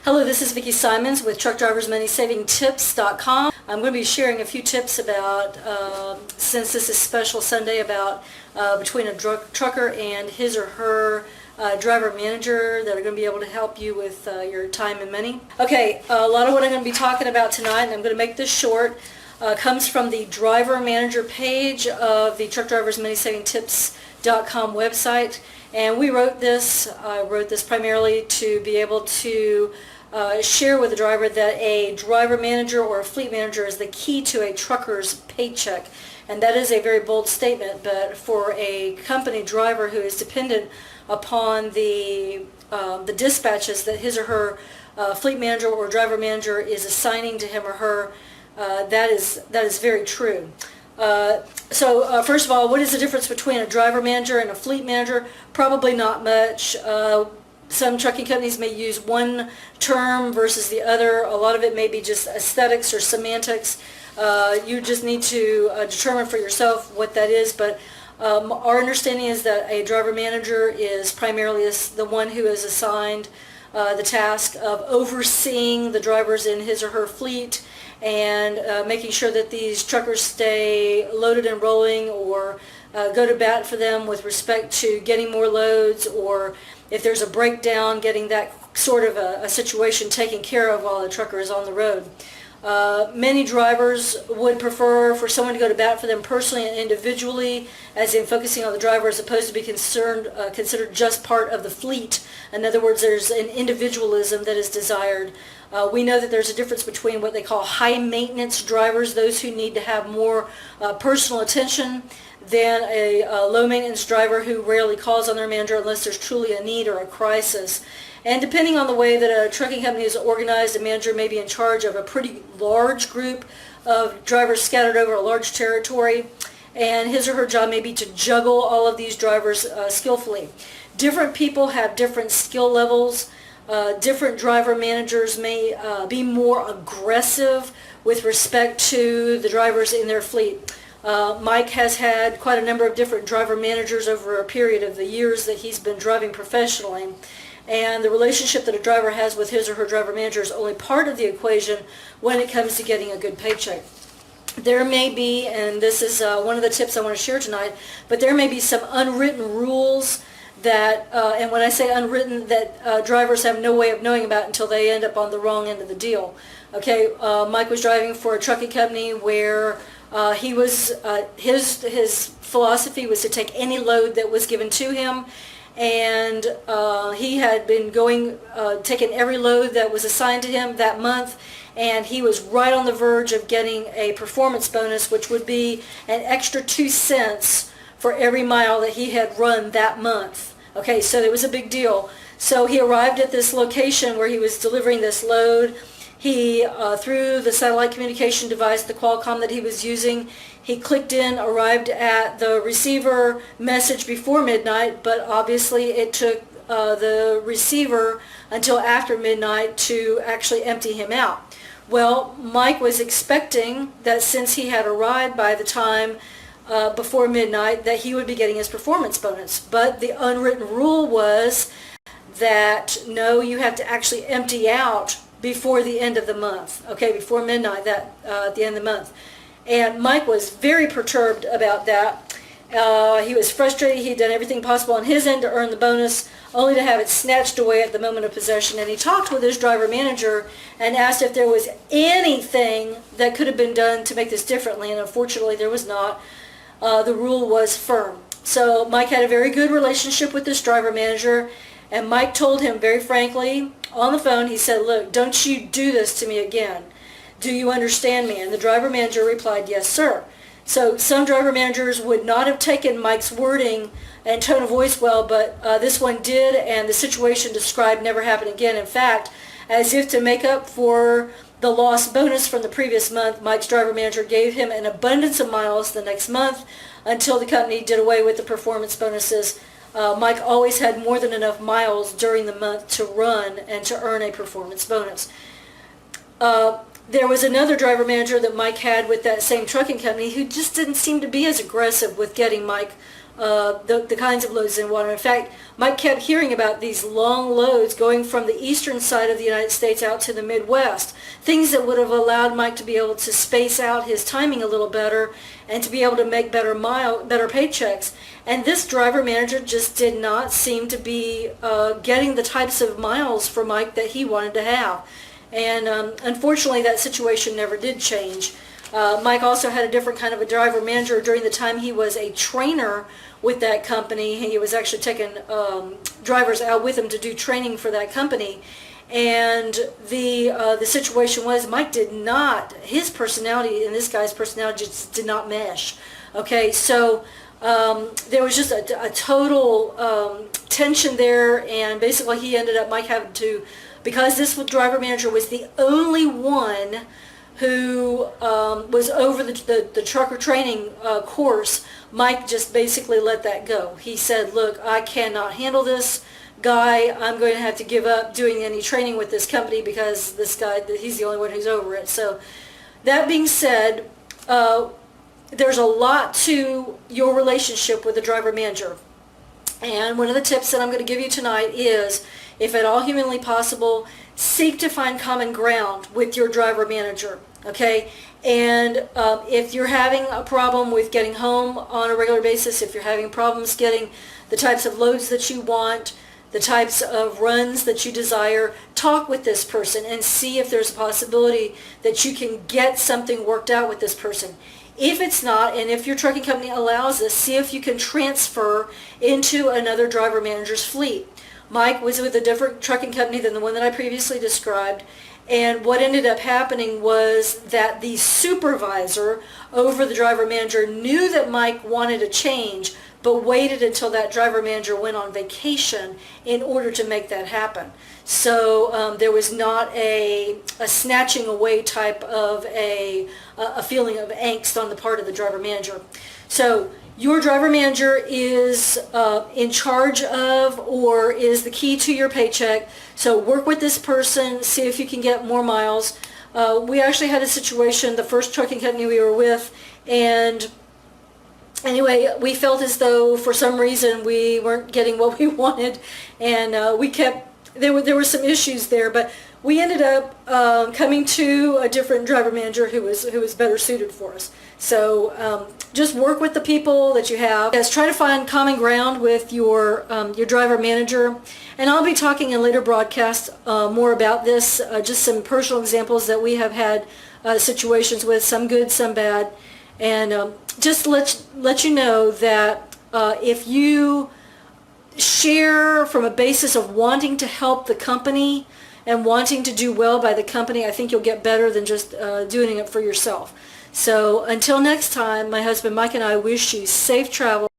Hello, this is Vicki Simons with TruckDriversMoneySavingTips.com. I'm going to be sharing a few tips about, since this is special Sunday, about between a trucker and his or her driver manager that are going to be able to help you with your time and money. Okay, a lot of what I'm going to be talking about tonight, and I'm going to make this short, comes from the driver manager page of the TruckDriversMoneySavingTips.com website. And I wrote this primarily to be able to share with the driver that a driver manager or a fleet manager is the key to a trucker's paycheck. And that is a very bold statement, but for a company driver who is dependent upon the dispatches that his or her fleet manager or driver manager is assigning to him or her, that is very true. So first of all, what is the difference between a driver manager and a fleet manager? Probably not much. Some trucking companies may use one term versus the other. A lot of it may be just aesthetics or semantics. You just need to determine for yourself what that is. But our understanding is that a driver manager is primarily the one who is assigned the task of overseeing the drivers in his or her fleet and making sure that these truckers stay loaded and rolling, or go to bat for them with respect to getting more loads, or if there's a breakdown, getting that sort of a situation taken care of while the trucker is on the road. Many drivers would prefer for someone to go to bat for them personally and individually, as in focusing on the driver as opposed to be considered just part of the fleet. In other words, there's an individualism that is desired. We know that there's a difference between what they call high maintenance drivers, those who need to have more personal attention, than a low maintenance driver who rarely calls on their manager unless there's truly a need or a crisis. And depending on the way that a trucking company is organized, a manager may be in charge of a pretty large group of drivers scattered over a large territory, and his or her job may be to juggle all of these drivers skillfully. Different people have different skill levels. Different driver managers may be more aggressive with respect to the drivers in their fleet. Mike has had quite a number of different driver managers over a period of the years that he's been driving professionally. And the relationship that a driver has with his or her driver manager is only part of the equation when it comes to getting a good paycheck. There may be, and this is one of the tips I want to share tonight, but there may be some unwritten rules that, and when I say unwritten, that drivers have no way of knowing about until they end up on the wrong end of the deal. Okay, Mike was driving for a trucking company where he was, his philosophy was to take any load that was given to him, and he had been taking every load that was assigned to him that month, and he was right on the verge of getting a performance bonus, which would be an extra 2 cents for every mile that he had run that month. Okay, so it was a big deal. So he arrived at this location where he was delivering this load. He, through the satellite communication device, the Qualcomm that he was using, he clicked in, arrived at the receiver message before midnight, but obviously it took the receiver until after midnight to actually empty him out. Well, Mike was expecting that since he had arrived by the time before midnight, that he would be getting his performance bonus. But the unwritten rule was that no, you have to actually empty out before the end of the month. Okay, before midnight, at the end of the month. And Mike was very perturbed about that. He was frustrated. He had done everything possible on his end to earn the bonus, only to have it snatched away at the moment of possession. And he talked with his driver manager and asked if there was anything that could have been done to make this differently, and unfortunately there was not. The rule was firm. So Mike had a very good relationship with this driver manager, and Mike told him very frankly on the phone, he said, "Look, don't you do this to me again. Do you understand me?" And the driver manager replied, "Yes, sir." So some driver managers would not have taken Mike's wording and tone of voice well, but this one did, and the situation described never happened again. In fact, as if to make up for the lost bonus from the previous month, Mike's driver manager gave him an abundance of miles the next month until the company did away with the performance bonuses. Mike always had more than enough miles during the month to run and to earn a performance bonus. There was another driver manager that Mike had with that same trucking company who just didn't seem to be as aggressive with getting Mike the kinds of loads they wanted. In fact, Mike kept hearing about these long loads going from the eastern side of the United States out to the Midwest, things that would have allowed Mike to be able to space out his timing a little better and to be able to make better paychecks. And this driver manager just did not seem to be getting the types of miles for Mike that he wanted to have. And unfortunately, that situation never did change. Mike also had a different kind of a driver manager during the time he was a trainer with that company. He was actually taking drivers out with him to do training for that company. And the situation was Mike did not, his personality and this guy's personality just did not mesh. Okay, so there was just a total tension there, and basically he ended up, Mike having to, because this driver manager was the only one who was over the trucker training course, Mike just basically let that go. He said, look, I cannot handle this guy. I'm going to have to give up doing any training with this company because this guy, he's the only one who's over it. So that being said, there's a lot to your relationship with the driver manager. And one of the tips that I'm going to give you tonight is, if at all humanly possible, seek to find common ground with your driver manager, okay? And if you're having a problem with getting home on a regular basis, if you're having problems getting the types of loads that you want, the types of runs that you desire, talk with this person and see if there's a possibility that you can get something worked out with this person. If it's not, and if your trucking company allows this, see if you can transfer into another driver manager's fleet. Mike was with a different trucking company than the one that I previously described, and what ended up happening was that the supervisor over the driver manager knew that Mike wanted a change, but waited until that driver manager went on vacation in order to make that happen. So there was not a snatching away type of a feeling of angst on the part of the driver manager. So your driver manager is in charge of, or is the key to your paycheck. So work with this person, see if you can get more miles. We actually had a situation, the first trucking company we were with, and anyway, we felt as though for some reason we weren't getting what we wanted, and there were some issues there, but we ended up coming to a different driver manager who was better suited for us. So just work with the people that you have. Yes, try to find common ground with your driver manager, and I'll be talking in later broadcasts more about this. Just some personal examples that we have had situations with, some good, some bad, and just let you know that if you share from a basis of wanting to help the company and wanting to do well by the company, I think you'll get better than just doing it for yourself. So until next time, my husband Mike and I wish you safe travel.